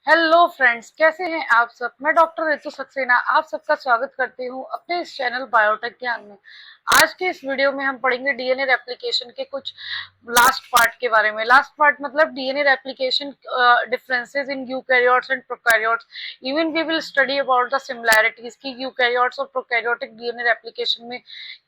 Hello friends, कैसे हैं आप सब। मैं डॉक्टर रितु सक्सेना आप सबका स्वागत करती हूं अपने इस चैनल बायोटेक ज्ञान में। आज के इस वीडियो में हम पढ़ेंगे डीएनए रेप्लिकेशन के कुछ लास्ट पार्ट के बारे में। लास्ट पार्ट मतलब DNA replication differences in eukaryotes and prokaryotes. Even we will study about the similarities की यूकैरियोट्स और प्रोकैरियोटिक डीएनए रेप्लिकेशन में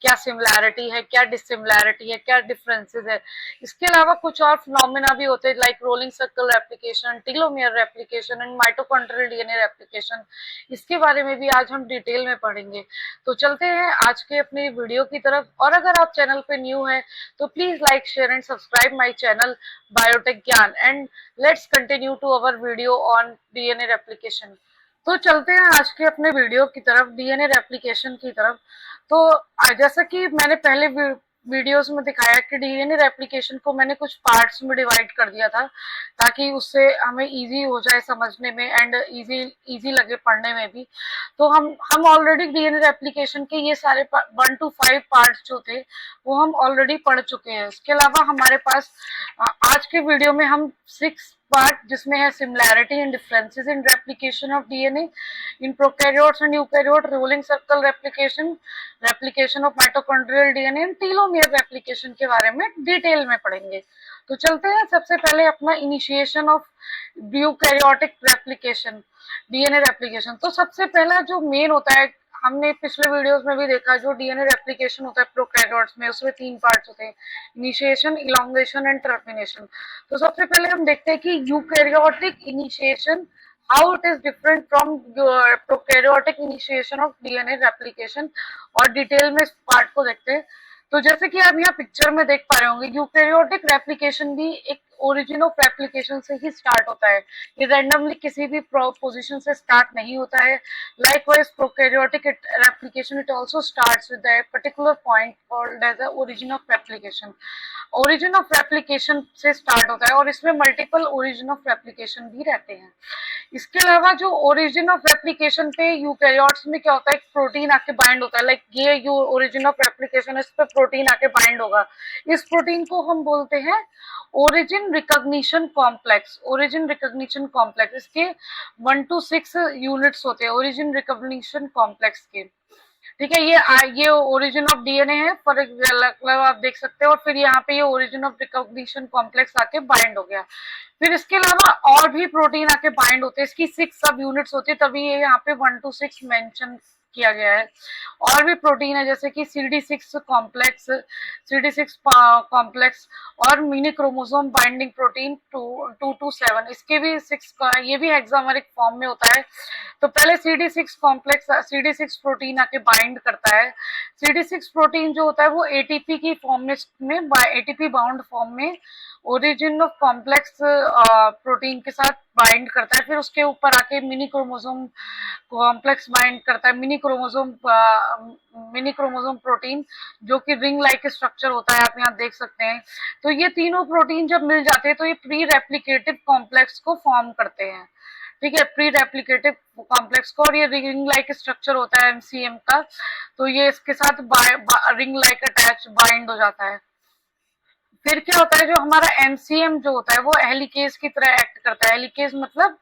क्या सिमिलैरिटी है, क्या डिसिमिलैरिटी है, क्या डिफरेंसेस है। इसके अलावा कुछ और फिनोमेना भी होते हैं like rolling circle replication, telomere replication and mitochondrial DNA replication. इसके बारे में भी आज हम डिटेल में पढ़ेंगे। तो चलते हैं आज के अपनी वीडियो की तरफ। और अगर आप चैनल पे न्यू है तो please like, share and subscribe my channel Biotech Gyan and let's continue to our video on DNA replication. तो चलते हैं आज के अपने वीडियो की तरफ, डीएनए रेप्लिकेशन की तरफ। तो जैसा कि मैंने पहले वीडियोस में दिखाया कि डीएनए रेप्लिकेशन को मैंने कुछ पार्ट्स में डिवाइड कर दिया था ताकि उससे हमें इजी हो जाए समझने में एंड इजी लगे पढ़ने में भी। तो हम ऑलरेडी डीएनए रेप्लिकेशन के ये सारे 1 to 5 पार्ट्स जो थे वो हम ऑलरेडी पढ़ चुके हैं। इसके अलावा हमारे पास आज के वीडियो में हम 6 पार्ट जिसमें है similarity and differences in replication of DNA in prokaryotes and eukaryote, rolling circle replication, replication of mitochondrial DNA and telomere replication के बारे में डिटेल में पढ़ेंगे। तो चलते हैं सबसे पहले अपना initiation of eukaryotic replication, DNA replication. तो सबसे पहला जो मेन होता है, हमने पिछले वीडियोस में भी देखा, जो डीएनए रेप्लिकेशन होता है प्रोकैरियोट्स में उसमें 3 पार्ट्स होते हैं, इनिशिएशन, इलॉन्गेशन एंड टर्मिनेशन। तो सबसे पहले हम देखते हैं कि eukaryotic initiation how it is different from prokaryotic initiation of DNA replication, और डिटेल में इस पार्ट को देखते हैं। तो जैसे कि आप यहाँ पिक्चर में देख पा रहे होंगे, यूकैरियोटिक रेप्लिकेशन भी एक ओरिजिन ऑफ रेप्लिकेशन से ही स्टार्ट होता है। ये रैंडमली किसी भी पोजीशन से स्टार्ट नहीं होता है। Likewise prokaryotic replication it also starts with a particular point called as a origin of replication. Origin of replication से स्टार्ट होता है और इसमें मल्टीपल ओरिजिन ऑफ रेप्लिकेशन भी रहते हैं। इसके अलावा जो ओरिजिन ऑफ रेप्लिकेशन पे यूकैरियोट्स में क्या होता है, एक प्रोटीन आके बाइंड होता है। लाइक ये यू ओरिजिन ऑफ रेप्लिकेशन, इस पे प्रोटीन आके बाइंड होगा। इस प्रोटीन को हम बोलते हैं origin recognition complex. Origin recognition complex, इसके 1 to 6 यूनिट्स होते हैं ओरिजिन रिकॉग्निशन कॉम्प्लेक्स के। ठीक है, ये ओरिजिन ऑफ डीएनए है फॉर एग्जाम्पल आप देख सकते हैं। और फिर यहाँ पे ये ओरिजिन ऑफ रिकॉग्निशन कॉम्प्लेक्स आके बाइंड हो गया। फिर इसके अलावा और भी प्रोटीन आके बाइंड होते हैं, इसकी 6 सब यूनिट्स होती है, तभी ये यहाँ पे 1 to 6 मेंशन किया गया है। और भी प्रोटीन है जैसे कि CD6 कॉम्प्लेक्स, CD6 कॉम्प्लेक्स और mini chromosome binding protein 2 to 7, इसके भी 6 ये भी हेक्सामेरिक फॉर्म में होता है। तो पहले CD6 कॉम्प्लेक्स, CD6 प्रोटीन आके बाइंड करता है। CD6 प्रोटीन जो होता है वो एटीपी की फॉर्म में एटीपी बाउंड फॉर्म में ओरिजिन ऑफ कॉम्प्लेक्स प्रोटीन के साथ बाइंड करता है। फिर उसके ऊपर आके मिनी क्रोमोसोम कॉम्प्लेक्स बाइंड करता है, मिनी क्रोमोसोम प्रोटीन जो कि रिंग लाइक स्ट्रक्चर होता है, आप यहाँ देख सकते हैं। तो ये तीनों प्रोटीन जब मिल जाते हैं तो ये प्री रेप्लिकेटिव कॉम्प्लेक्स को फॉर्म करते हैं। ठीक है, प्री रेप्लिकेटिव कॉम्प्लेक्स को, और ये रिंग लाइक स्ट्रक्चर होता है एमसीएम का, तो ये इसके साथ रिंग लाइक अटैच बाइंड हो जाता है। फिर क्या होता है, जो हमारा एमसीएम जो होता है वो हेलिकेज की तरह एक्ट करता है। हेलिकेज मतलब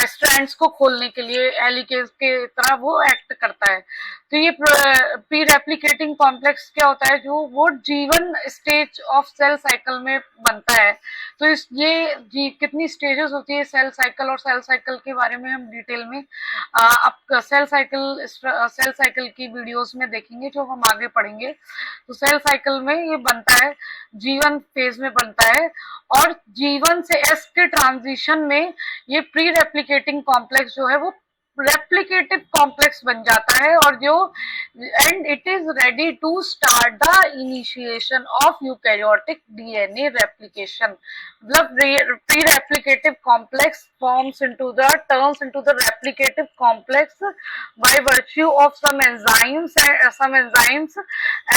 स्ट्रैंड्स को खोलने के लिए हेलिकेज के तरह वो एक्ट करता है। तो ये प्री रेप्लिकेटिंग कॉम्प्लेक्स क्या होता है, जो वो जीवन स्टेज ऑफ सेल साइकिल में बनता है। तो कितनी स्टेजेस होती है सेल साइकिल, और सेल साइकिल के बारे में हम डिटेल में अब सेल साइकिल की वीडियोस में देखेंगे जो हम आगे पढ़ेंगे। तो सेल साइकिल में ये बनता है, जीवन फेज में बनता है, और जीवन से एस के ट्रांजिशन में ये प्री रेप्लिकेटिंग कॉम्प्लेक्स जो है वो रेप्लिकेटिव कॉम्प्लेक्स बन जाता है, और जो and it is ready to start the initiation of eukaryotic DNA replication. मतलब pre replicative complex forms into the turns into the replicative complex by virtue of some enzymes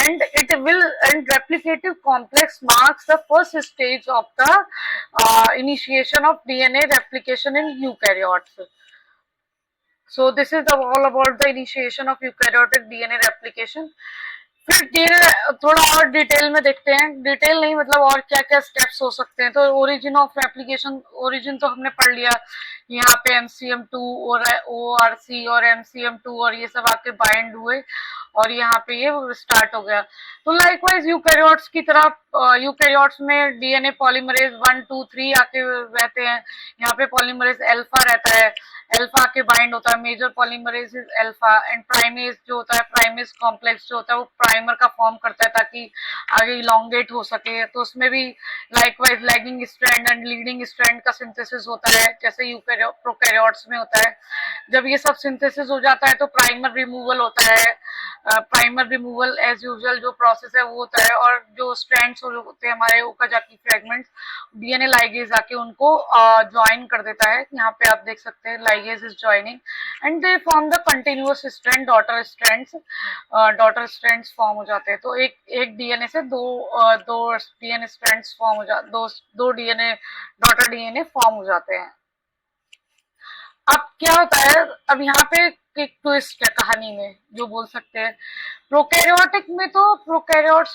and replicative complex marks the first stage of the initiation of DNA replication in eukaryotes. So this is all about the initiation of eukaryotic DNA replication. फिर धीरे थोड़ा और detail में देखते हैं, detail नहीं मतलब और क्या क्या स्टेप्स हो सकते हैं। तो ओरिजिन ऑफ एप्लीकेशन, ओरिजिन तो हमने पढ़ लिया, यहाँ पे MCM2 और ORC और MCM2 और ये सब आके बाइंड हुए और यहाँ पे ये स्टार्ट हो गया। तो लाइकवाइज यूकैरियोट्स की तरह यूकैरियोट्स में डीएनए पॉलीमरेज 1 2 3 आके रहते हैं, यहाँ पे पॉलीमरेज अल्फा रहता है, अल्फा के बाइंड होता है, major polymerase is alpha, and primase जो होता है, प्राइमेज कॉम्प्लेक्स जो होता है वो प्राइमर का फॉर्म करता है ताकि आगे इलोंगेट हो सके। तो उसमें भी likewise lagging strand and leading strand का सिंथेसिस होता है, जैसे प्रोकैरियोट्स में होता है। जब ये सब सिंथेसिस हो जाता है तो प्राइमर रिमूवल होता है, प्राइमर रिमूवल एज यूजुअल जो प्रोसेस है वो होता है, और जो स्ट्रैंड्स होते हैं हमारे ओकाजाकी फ्रेगमेंट्स, डीएनए लाइगेज आके उनको ज्वाइन कर देता है। यहाँ पे आप देख सकते हैं ligase is joining and they form the continuous strand, daughter strands form हो जाते हैं। तो एक डीएनए से दो डीएनए स्ट्रैंड्स फॉर्म हो जाते, दो डीएनए डॉटर डीएनए फॉर्म हो जाते हैं। अब क्या होता है, अब यहाँ पे एक ट्विस्ट है कहानी में जो बोल सकते हैं। प्रोकैरियोट्स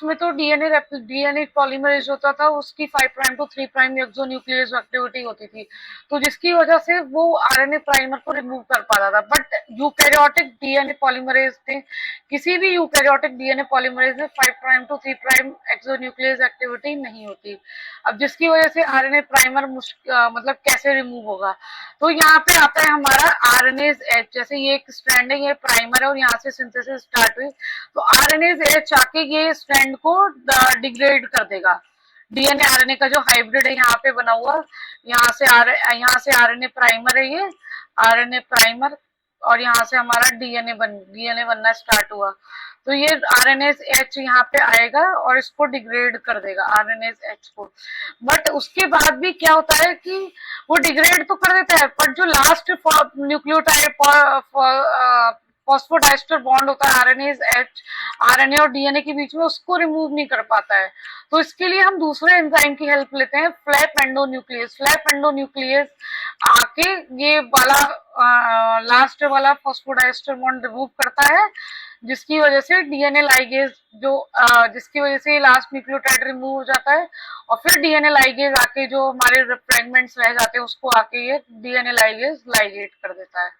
में तो डीएनए पॉलीमरेज होता था, उसकी 5 prime to 3 prime exonuclease activity होती थी, तो जिसकी वजह से वो आरएनए प्राइमर को रिमूव कर पाता था। बट यूकैरियोटिक डीएनए पॉलीमरेज थे, किसी भी यूकैरियोटिक डीएनए पॉलीमरेज में 5 prime to 3 prime exonuclease activity नहीं होती। अब जिसकी वजह से आरएनए प्राइमर मतलब कैसे रिमूव होगा, तो यहाँ पे आता है हमारा आरएनएज एच। जैसे ये एक स्ट्रैंड है, ये प्राइमर है और यहाँ से सिंथेसिस स्टार्ट हुई, तो आरएनएज एच आके ये स्ट्रैंड को डिग्रेड कर देगा। डीएनए आरएनए का जो हाइब्रिड है यहाँ पे बना हुआ, यहाँ से आरएनए प्राइमर है, ये आरएनए प्राइमर, और यहाँ से हमारा डीएनए बनना स्टार्ट हुआ। तो ये आरएनएज एच यहाँ पे आएगा और इसको डिग्रेड कर देगा आरएनएज एच को। बट उसके बाद भी क्या होता है कि वो डिग्रेड तो कर देता है, पर जो लास्ट न्यूक्लियोटाइड फॉस्फोडाइस्टर बॉन्ड होता है आरएनए और डीएनए के बीच में, उसको रिमूव नहीं कर पाता है। तो इसके लिए हम दूसरे एंजाइम की हेल्प लेते हैं, फ्लैप एंडोन्यूक्लियस आके ये वाला लास्ट वाला फॉस्फोडाइस्टर बॉन्ड रिमूव करता है, जिसकी वजह से डीएनए लाइगेज जिसकी वजह से लास्ट न्यूक्लियोटाइड रिमूव हो जाता है, और फिर डीएनए लाइगेज आके जो हमारे फ्रेगमेंट्स रह जाते हैं उसको आके ये डीएनए लाइगेज लाइगेट कर देता है।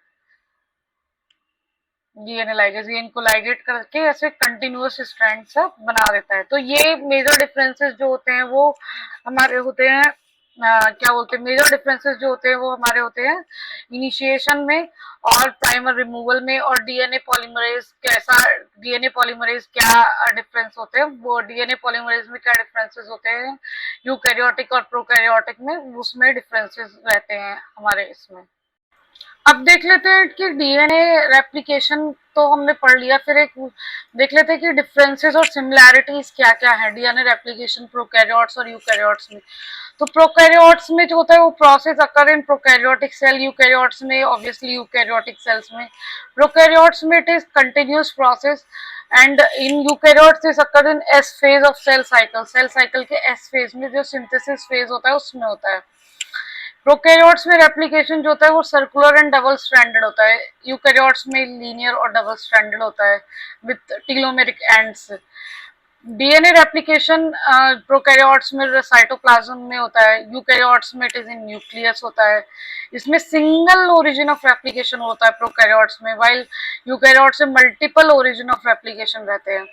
डीएनए लाइगेज ये इनको लाइगेट करके ऐसे कंटिन्यूअस स्ट्रैंड सब बना देता है। तो ये मेजर डिफरेंसेस जो होते हैं वो हमारे होते हैं, क्या बोलते हैं, मेजर डिफरेंसेस जो होते हैं वो हमारे होते हैं इनिशिएशन में और प्राइमर रिमूवल में। और डीएनए पॉलीमरेज क्या डिफरेंस होते हैं, वो डीएनए पॉलीमरेज में क्या डिफरेंसेस होते हैं यूकैरियोटिक और प्रोकैरियोटिक में, उसमें डिफरेंसेस रहते हैं हमारे इसमें। अब देख लेते हैं कि डीएनए रेप्लिकेशन तो हमने पढ़ लिया, फिर एक देख लेते हैं कि डिफरेंसेस और सिमिलैरिटीज क्या क्या है डीएनए रेप्लिकेशन प्रोकैरियोट्स और यूकैरियोट्स में। तो प्रोकैरियोट्स में जो होता है वो process occur in prokaryotic cell, eukaryotes में ऑब्वियसली यूकैरियोटिक सेल्स में। प्रोकैरियोट्स में it is continuous process and in eukaryotes is occur in S phase of cell cycle के एस फेज में, जो सिंथेसिस फेज होता है उसमें होता है। प्रोकैरियोट्स में रेप्लिकेशन जो होता है वो सर्कुलर एंड डबल स्ट्रैंडेड होता है, यूकैरियोट्स में लीनियर और डबल स्ट्रैंडेड होता है with telomeric ends. DNA replication prokaryotes में साइटोप्लाज्म में होता है, यूकैरियोट्स में इट इज इन न्यूक्लियस होता है। इसमें सिंगल ओरिजिन ऑफ रेप्लिकेशन होता है प्रोकैरियोट्स में, वाइल यूकैरियोट्स में मल्टीपल ओरिजिन ऑफ रेप्लिकेशन रहते हैं।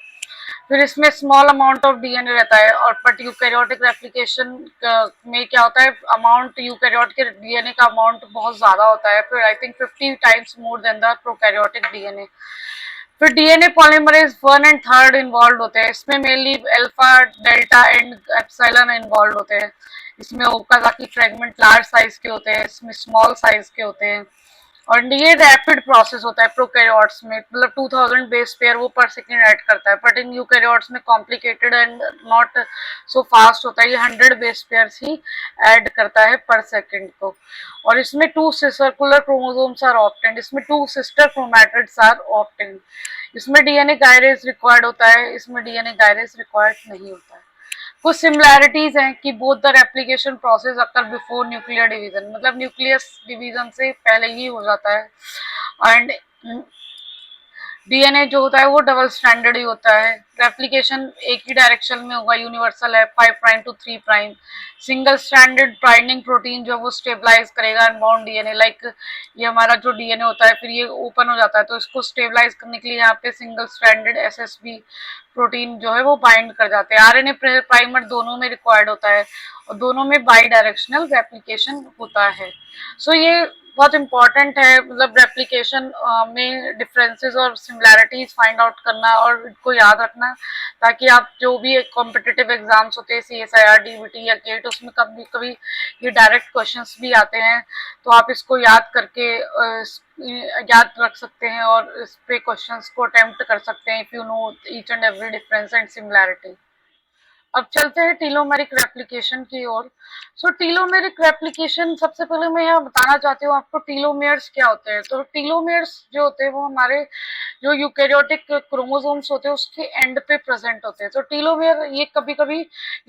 फिर इसमें स्मॉल अमाउंट ऑफ डीएनए रहता है, और बट यूकैरियोटिक रेप्लिकेशन में क्या होता है, अमाउंट यूकैरियोट के डीएनए का अमाउंट बहुत ज्यादा होता है, फिर I think 50 times more than the prokaryotic DNA. फिर डीएनए पॉलीमरेज 1 एंड 3 इन्वॉल्व होते हैं, इसमें mainly alpha delta and epsilon involve होते हैं। इसमें ओकाजाकी फ्रेगमेंट लार्ज साइज के होते हैं, इसमें स्मॉल साइज के होते हैं, और ये रैपिड प्रोसेस होता है प्रोकैरियोट्स में, मतलब 2000 बेस पेयर वो पर सेकेंड ऐड करता है, बट इन यूकैरियोट्स में complicated and not so fast होता है, ये 100 बेस पेयर्स ही ऐड करता है पर सेकेंड को। और इसमें 2 सर्कुलर क्रोमोसोम्स आर ऑब्टेन्ड, इसमें 2 सिस्टर क्रोमैटिड्स आर ऑब्टेन्ड। इसमें डीएनए गायरेज रिक्वायर्ड होता है, इसमें डीएनए गायरेज रिक्वायर्ड नहीं होता है। कुछ सिमिलैरिटीज हैं कि both the replication process occur before nuclear division, मतलब न्यूक्लियस डिवीजन से पहले ही हो जाता है, एंड डीएनए जो होता है वो डबल स्टैंडर्ड ही होता है। रेप्लिकेशन एक ही डायरेक्शन में होगा, यूनिवर्सल है, 5 prime to 3 prime. Single standard binding protein जो वो स्टेबलाइज करेगा अनबाउंड डीएनए। लाइक ये हमारा जो डीएनए होता है फिर ये ओपन हो जाता है, तो इसको स्टेबलाइज करने के लिए यहाँ पे सिंगल स्टैंडर्ड एसएसबी प्रोटीन जो है वो बाइंड कर जाते हैं। आरएनए प्राइमर दोनों में रिक्वायर्ड होता है और दोनों में बाई डायरेक्शनल रेप्लिकेशन होता है। सो ये बहुत इंपॉर्टेंट है, मतलब रेप्लिकेशन में डिफरेंसेस और सिमिलैरिटीज फाइंड आउट करना और इनको याद रखना, ताकि आप जो भी कॉम्पिटिटिव एग्जाम्स होते हैं CSIR, DBT या गेट, उसमें कभी कभी ये डायरेक्ट क्वेश्चंस भी आते हैं, तो आप इसको याद करके याद रख सकते हैं और इस पे क्वेश्चंस को अटेम्प्ट कर सकते हैं if you know each and every difference and similarity. अब चलते हैं टीलोमेरिक रेप्लिकेशन की ओर। सो टीलोमेरिक रेप्लिकेशन, सबसे पहले मैं यह बताना चाहती हूँ आपको टीलोमेयर्स क्या होते हैं। तो टीलोमेयर्स जो होते हैं वो हमारे जो यूकेरियोटिक क्रोमोसोम्स होते हैं उसके एंड पे प्रेजेंट होते हैं। तो टीलोमेयर ये कभी कभी,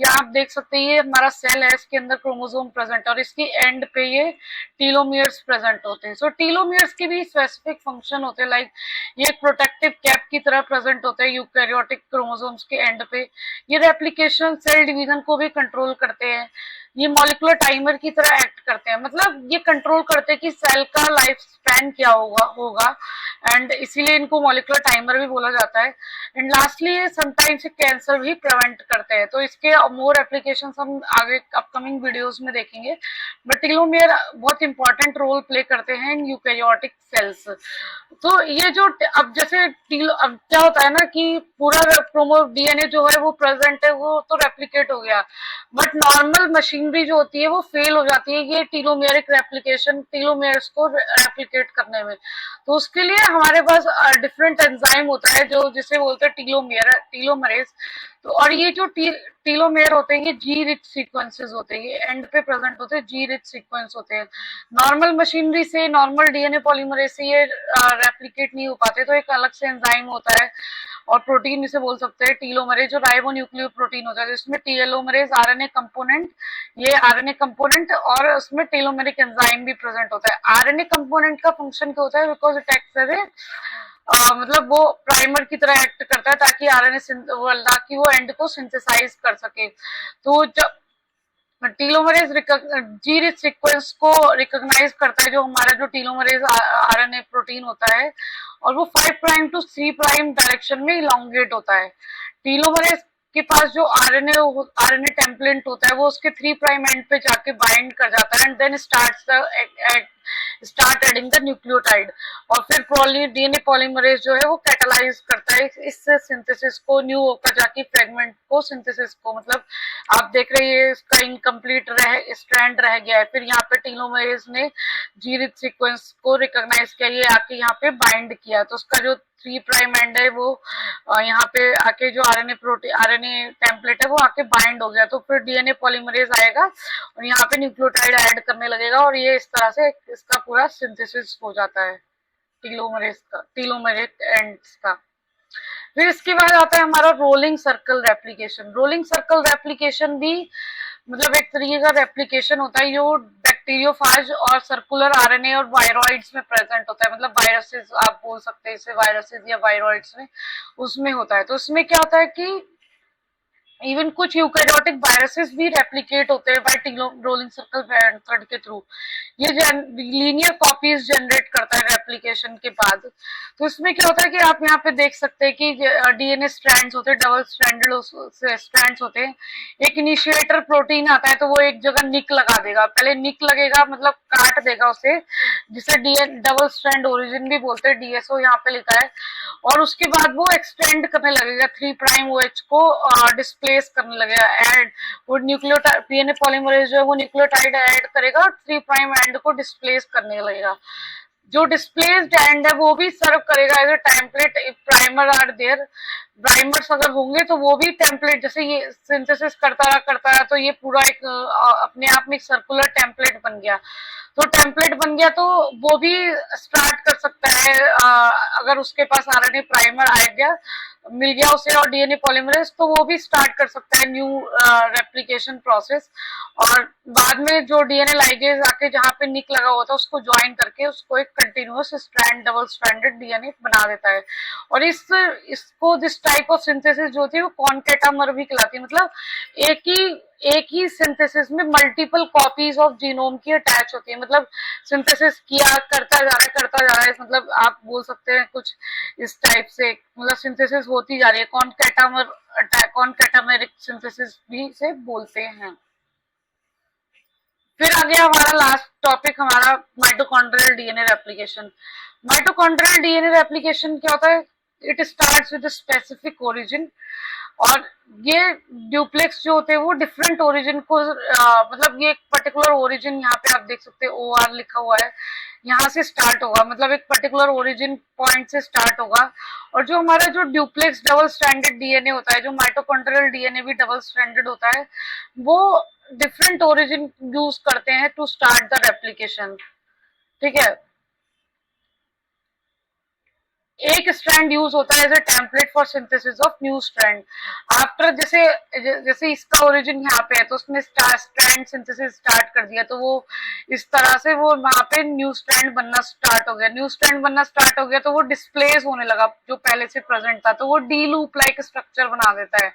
या आप देख सकते हैं ये हमारा सेल है, इसके अंदर क्रोमोसोम प्रेजेंट है और इसकी एंड पे ये टीलोमेयर्स प्रेजेंट होते हैं। सो टीलोमेयर्स के भी स्पेसिफिक फंक्शन होते हैं, लाइक ये प्रोटेक्टिव कैप की तरह प्रेजेंट होते हैं यूकेरियोटिक क्रोमोसोम्स के एंड पे। ये रेप्लिकेशन सेल डिवीजन को भी कंट्रोल करते हैं। ये मॉलिक्यूलर टाइमर की तरह एक्ट करते हैं, मतलब ये कंट्रोल करते हैं कि सेल का लाइफ स्पैन क्या होगा एंड इसीलिए इनको मॉलिक्यूलर टाइमर भी बोला जाता है। एंड लास्टली ये समटाइम्स कैंसर भी प्रिवेंट करते हैं। तो इसके मोर एप्लीकेशंस हम आगे अपकमिंग वीडियोस में देखेंगे, बट टीलोमेयर बहुत इंपॉर्टेंट रोल प्ले करते हैं इन यूकेरियोटिक सेल्स। तो ये जो अब जैसे अब क्या होता है ना कि पूरा प्रोमो डीएनए जो है वो प्रेजेंट है, वो तो रेप्लिकेट हो गया, बट नॉर्मल मशीनरी जो होती है वो फेल हो जाती है ये टीलोमेरिक रेप्लिकेशन, टीलोमेयर्स को रेप्लिकेट करने में। तो उसके लिए हमारे पास डिफरेंट एंजाइम होता है जो जिसे बोलते हैं टीलोमरेज। तो और ये जो टीलोमेयर होते हैं ये जी रिच सीक्वेंसेस होते हैं, ये एंड पे प्रेजेंट होते हैं, जी रिच सीक्वेंस होते हैं। नॉर्मल मशीनरी से, नॉर्मल डीएनए पॉलीमरेज से ये रेप्लिकेट नहीं हो पाते, तो एक अलग से एंजाइम होता है और प्रोटीन इसे बोल सकते हैं टीलोमरेज, जो राइबो न्यूक्लियो प्रोटीन होता है जिसमें टीलोमरेज आरएनए कंपोनेंट, ये आरएनए कंपोनेंट और उसमें टीलोमेरिक एंजाइम भी प्रेजेंट होता है। आरएनए कंपोनेंट का फंक्शन क्या होता है, बिकॉज इट एक्ट्स एज मतलब वो प्राइमर की तरह एक्ट करता है ताकि आरएनए ताकि वो एंड को सिंथेसाइज कर सके। तो जब टीलोमरेज जी रिच सीक्वेंस को रिकॉग्नाइज करता है, जो हमारा जो टीलोमरेज आरएनए प्रोटीन होता है, और वो 5 प्राइम टू 3 प्राइम डायरेक्शन में इलोंगेट होता है। टीलोमरेज के पास जो आरएनए टेम्पलेट होता है वो उसके 3 प्राइम एंड पे जाके बाइंड कर जाता है and then start adding the nucleotide, और फिर डीएनए पॉलीमरेज जो है वो कैटालाइज करता है इससे सिंथेसिस को, न्यू होकर जाके फ्रेगमेंट को, सिंथेसिस को, मतलब आप देख रहे हैं इसका इनकम्प्लीट स्ट्रैंड रह गया है, फिर यहाँ पे टीलोमरेज ने जी रिच सीक्वेंस को रिकॉग्नाइज किया, ये आके यहाँ पे बाइंड किया, तो उसका जो 3 प्राइम एंड है वो यहाँ पे आके जो आरएनए टेम्पलेट है वो आके बाइंड हो गया, तो फिर डीएनए पॉलीमरेज आएगा और यहाँ पे न्यूक्लियोटाइड ऐड करने लगेगा और ये इस तरह से इसका पूरा सिंथेसिस हो जाता है टीलोमरेज एंड्स का। फिर इसके बाद आता है हमारा rolling circle replication. Rolling circle replication भी मतलब एक तरीके का रेप्लिकेशन होता है जो बैक्टीरियोफाज और सर्कुलर आरएनए और वायरॉइड्स में प्रेजेंट होता है, मतलब वायरसेस आप बोल सकते हैं इसे, वायरसेस या वायरॉइड्स में उसमें होता है। तो उसमें क्या होता है कि इवन कुछ यूकैरियोटिक वायरसेस भी रेप्लिकेट होते हैं बाय रोलिंग सर्कल मेथड के थ्रू। ये लीनियर कॉपीज जनरेट करता है रेप्लिकेशन के बाद। तो इसमें क्या होता है कि आप यहाँ पे देख सकते हैं कि डीएनए स्ट्रैंड्स होते हैं, डबल स्ट्रैंड्स होते हैं। एक इनिशिएटर प्रोटीन आता है तो वो एक जगह निक लगा देगा, पहले निक लगेगा मतलब काट देगा उसे, जिसे डबल स्ट्रैंड ओरिजिन भी बोलते हैं, डीएसओ यहाँ पे लिखा है, और उसके बाद वो एक्सटेंड करने लगेगा 3 प्राइम OH को डिस्प्लेस करने लगेगा, एड वो न्यूक्लियोटाइड डीएनए पॉलीमरेज जो है वो न्यूक्लियोटाइड ऐड करेगा और 3 प्राइम एंड को डिस्प्लेस करने लगेगा। जो डिस्प्लेस्ड एंड है वो भी सर्व करेगा as a template if primer are there. Primers अगर होंगे तो वो भी टेम्पलेट, जैसे ये सिंथेसिस करता रहा तो ये पूरा एक अपने आप में एक सर्कुलर टेम्पलेट बन गया। तो टेम्पलेट बन गया तो वो भी स्टार्ट कर सकता है, अगर उसके पास आरएनए प्राइमर आ गया मिल गया उसे और डीएनए पॉलीमरेज, तो वो भी स्टार्ट कर सकता है न्यू रेप्लिकेशन प्रोसेस। और बाद में जो डीएनए लाइगेज आके जहाँ पे निक लगा हुआ था उसको ज्वाइन करके उसको एक continuous strand, double stranded DNA बना देता है। और इसको दिस टाइप ऑफ सिंथेसिस जो होती है वो कॉन्केटामर भी कहलाती है। मतलब एक ही सिंथेसिस में मल्टीपल कॉपीज ऑफ जीनोम की अटैच होती है। मतलब सिंथेसिस किया करता जा रहा है, मतलब आप बोल सकते हैं कुछ इस टाइप से, मतलब सिंथेसिस होती जा रही है। कॉन्केटामेरिक सिंथेसिस भी से बोलते हैं। फिर आ गया हमारा लास्ट टॉपिक, हमारा mitochondrial DNA replication. Mitochondrial DNA replication क्या होता है? It starts with specific origin. और ये ड्यूप्लेक्स जो होते हैं वो डिफरेंट ओरिजिन को मतलब ये एक पर्टिकुलर ओरिजिन, यहाँ पे आप देख सकते हैं OR लिखा हुआ है, यहाँ से स्टार्ट होगा। मतलब एक पर्टिकुलर ओरिजिन पॉइंट से स्टार्ट होगा। और जो हमारा जो ड्यूप्लेक्स डबल स्ट्रैंडेड डीएनए होता है, जो माइटोकॉन्ड्रियल डीएनए भी डबल स्ट्रैंडेड होता है, वो डिफरेंट ओरिजिन यूज करते हैं टू स्टार्ट द रेप्लिकेशन। ठीक है, एक स्ट्रैंड यूज होता है as a template for synthesis of new strand. After जैसे इसका ओरिजिन यहाँ पे है तो उसने स्ट्रैंड सिंथेसिस स्टार्ट कर दिया, तो वो इस तरह से वो वहां पे न्यू स्ट्रैंड बनना स्टार्ट हो गया। न्यू स्ट्रैंड बनना स्टार्ट हो गया तो वो डिस्प्लेस होने लगा जो पहले से प्रेजेंट था, तो वो डी लूप लाइक स्ट्रक्चर बना देता है।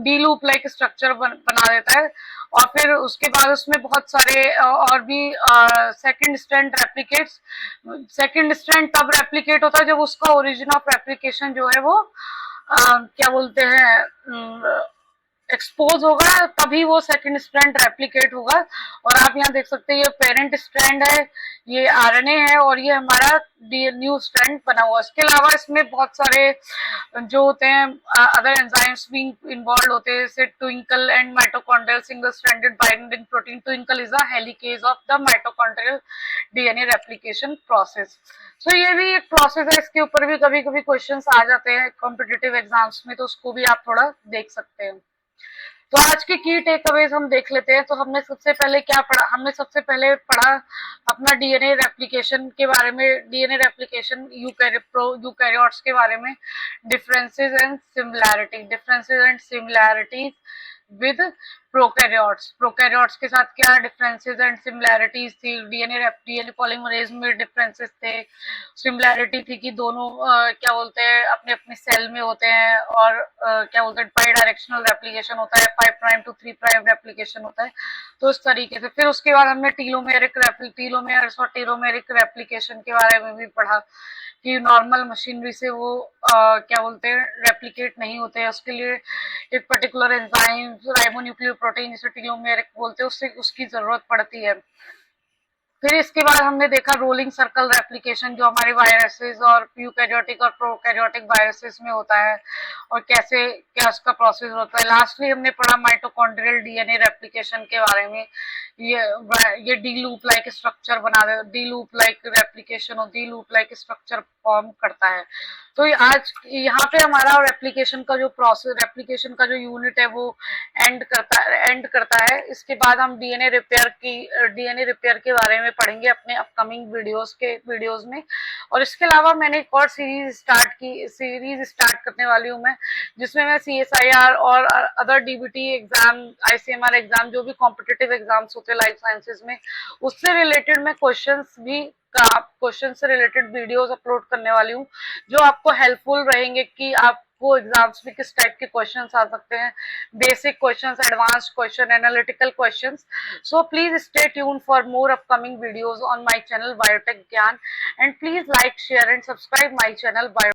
डी लूप लाइक स्ट्रक्चर बना देता है। और फिर उसके बाद उसमें बहुत सारे और भी second strand replicates. Second strand तब रेप्लिकेट होता है जब उसका ओरिजिन ऑफ रेप्लिकेशन जो है वो क्या बोलते हैं एक्सपोज होगा, तभी वो सेकंड स्ट्रैंड रेप्लिकेट होगा। और आप यहाँ देख सकते हैं ये पेरेंट स्ट्रैंड है, ये आरएनए है, और ये हमारा न्यू स्ट्रैंड बना हुआ। इसके अलावा इसमें बहुत सारे जो होते हैं अदर एंजाइम्स भी इन्वॉल्व होते हैं, जैसे Twinkle and mitochondrial single stranded binding protein. Twinkle is a helicase of the mitochondrial DNA replication process. So ये भी एक प्रोसेस है, इसके ऊपर भी कभी कभी क्वेश्चंस आ जाते हैं कॉम्पिटिटिव एग्जाम्स में, तो उसको भी आप थोड़ा देख सकते हैं। तो आज के की टेक अवेज हम देख लेते हैं। तो हमने सबसे पहले क्या पढ़ा? हमने सबसे पहले पढ़ा अपना डीएनए रेप्लिकेशन के बारे में, डीएनए रेप्लिकेशन यूकैरियोट्स के बारे में, differences and similarities with prokaryotes. Prokaryotes के साथ क्या डिफरेंसेस एंड सिमिलैरिटीज थी? डीएनए पॉलीमरेज में डिफरेंसेस थे, सिमिलैरिटी थी कि दोनों क्या बोलते हैं अपने अपने सेल में होते हैं, और क्या बोलते हैं बाई डायरेक्शनल रेप्लिकेशन होता है, 5 प्राइम टू 3 प्राइम रेप्लिकेशन होता है। तो इस तरीके से फिर उसके बाद हमने टीलोमेयर्स और टेलोमेरिक रेप्लिकेशन के बारे में भी पढ़ा कि नॉर्मल मशीनरी से वो क्या बोलते हैं रेप्लिकेट नहीं होते हैं, उसके लिए एक पर्टिकुलर एंजाइम राइबोन्यूक्लियोप्रोटीन जिसे टेलोमेरिक बोलते हैं उससे उसकी जरूरत पड़ती है। फिर इसके बाद हमने देखा रोलिंग सर्कल रेप्लिकेशन, जो हमारे वायरसेस और यूकैरियोटिक और प्रोकैरियोटिक वायरसेस में होता है और कैसे क्या उसका प्रोसेस होता है। लास्टली हमने पढ़ा माइटोकॉन्ड्रियल डीएनए रेप्लिकेशन के बारे में। ये डी लूप लाइक स्ट्रक्चर बना दे, डी लूप लाइक रेप्लिकेशन और D loop like structure form करता है। तो आज यहाँ पे हमारा रेप्लिकेशन का जो प्रोसेस, रेप्लिकेशन का जो यूनिट है वो एंड करता है। इसके बाद हम डीएनए रिपेयर के बारे में पढ़ेंगे अपने अपकमिंग वीडियोस में। और इसके अलावा मैंने एक और सीरीज स्टार्ट करने वाली हूँ मैं, जिसमें मैं सीएसआईआर और other DBT exam, ICMR exam, जो भी कॉम्पिटिटिव एग्जाम्स होते हैं लाइफ साइंसेज में, उससे रिलेटेड मैं क्वेश्चन से रिलेटेड वीडियोस अपलोड करने वाली हूँ, जो आपको हेल्पफुल रहेंगे कि आपको एग्जाम्स में किस टाइप के क्वेश्चंस आ सकते हैं, basic questions, advanced question, analytical questions. So please stay tuned for more upcoming videos on my channel Biotech Gyan, and please like, share and subscribe my channel Biotech